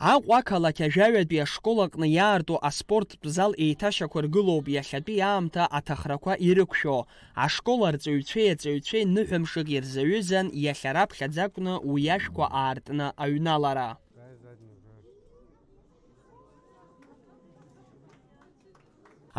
Аҟәа ақалақь ажәаҩатәи ашкол аҟны иаарту аспорттә зал еиҭашьақәыргылоуп иахьатәи аамҭа аҭахрақәа ирықәшәо. Ашкол арҵаҩцәеи аҵаҩцәеи ныҳәамшык ирзаҩызан иахьа раԥхьаӡа акәны уи ашәқәа аартны аҩналара.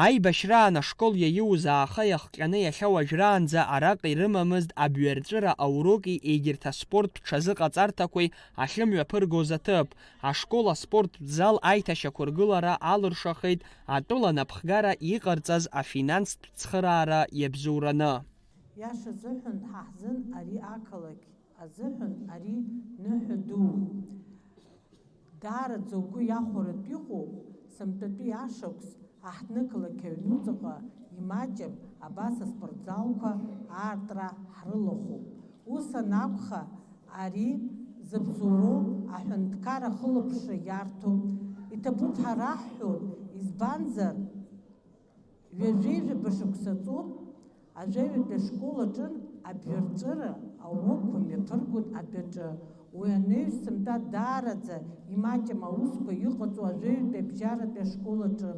Аибашьраан ашкол иаиуз ааха иахҟьаны иахьа уажәраанӡа араҟа ирымамызт абҩарҵәыра ауроки егьырҭ аспорттә ҽазыҟаҵарҭақәеи ахьымҩаԥыргоз аҭыԥ. Ашкол аспорттә зал аиҭашьақәыргылара алыршахеит атәыла напхгара иҟарҵаз афинанстә цхыраара иабзоураны. Иаша азыҳәан ҳаҳзын ари ақалақь, азыҳәан ари ныҳәа ду. Даараӡа угәы иахәаратә иҟоуп сымтәатәи ашықәс аҳҭнықалақь аҩнуҵаҟа имаҷып абас аспортзалқәа аартра ҳрылахәуп. Ус анакәха, ари зыбзоуроу аҳәынҭқар ахылаԥшра иарҭо иҭабуп ҳараҳҳәоит, избанзар ҩажәеижәаба шықәса ҵуп ажәаҩатәи ашкол аҿын абҩарҵәыра аурокқәа мҩаԥыргон адәаҿы. Уи анаҩсымҭа даараӡа имаҷым аусқәа иҟаҵоу ажәаҩатәи абжьаратәи ашкол аҿы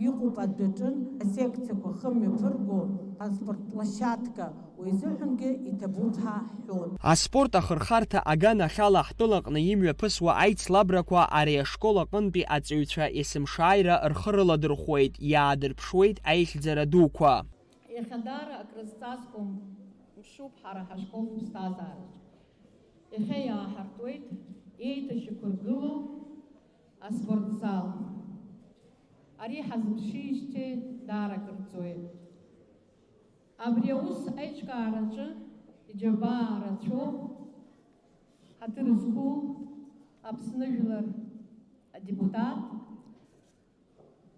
иҟоуп адәаҿын асекциақәа хымҩаԥырго аспортплощадка, уи азыҳәангьы иҭабуп ҳәа ҳҳәон. Аспорт ахырхарҭа аганахьала ҳтәылаҟны имҩаԥысуа аицлабрақәа ари ашкол аҟынтәи аҵаҩцәа есымшааира рхы рыладырхәуеит, иаадырԥшуеит аихьӡара дуқәа. Иахьадара акрызҵазкуам мшуп ҳара ҳашкол ҳԥсҭазаараҿ. Иахьа иааҳартуеит еиҭашьақәыргылоу аспортзал. Ари ҳазыԥшижьҭеи даара кырҵуеит. Абри аус аиҿкаараҿы иџьабаа рацәоуп ҳаҭыр зқәу Аԥсны жәлар адепутат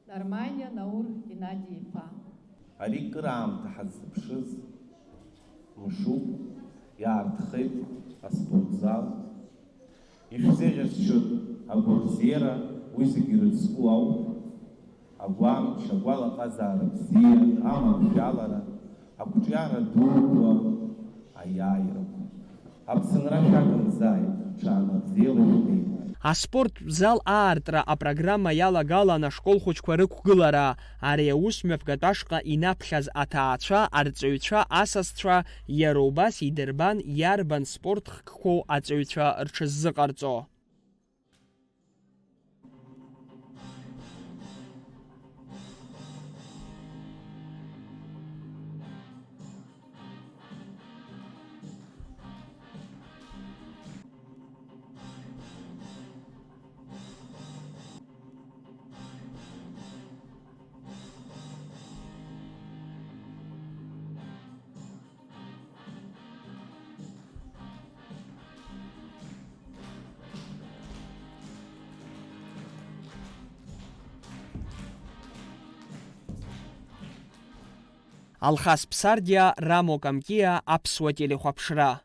Нарманиа Наур Геннадиев-иԥа. Ари кыраамҭа ҳаззыԥшыз мшуп, иаартхеит аспортзал. Ишәзеиӷьасшьоит агәабзиара, уи зегьы ирыцку ауп. Агәамч, агәалаҟазаара бзиа, амагәжәалара, ақәҿиара дуқәа, аиааирақәа. Аԥсынра шәагымзааит, ҽаанбзиала жәбеит. Аспорттә зал аартра апрограмма иалагалан ашкол хәыҷқәа рықәгылара. Ари аус мҩаԥгатә ашҟа инаԥхьаз аҭаацәа, арҵаҩцәа, асасцәа иара убас идырбан иарбан спорт хкқәоу аҵаҩцәа рҽыззыҟарҵо. Алхас Ԥсардиа, Рамо Камкиа, Аԥсуа телехәаԥшра.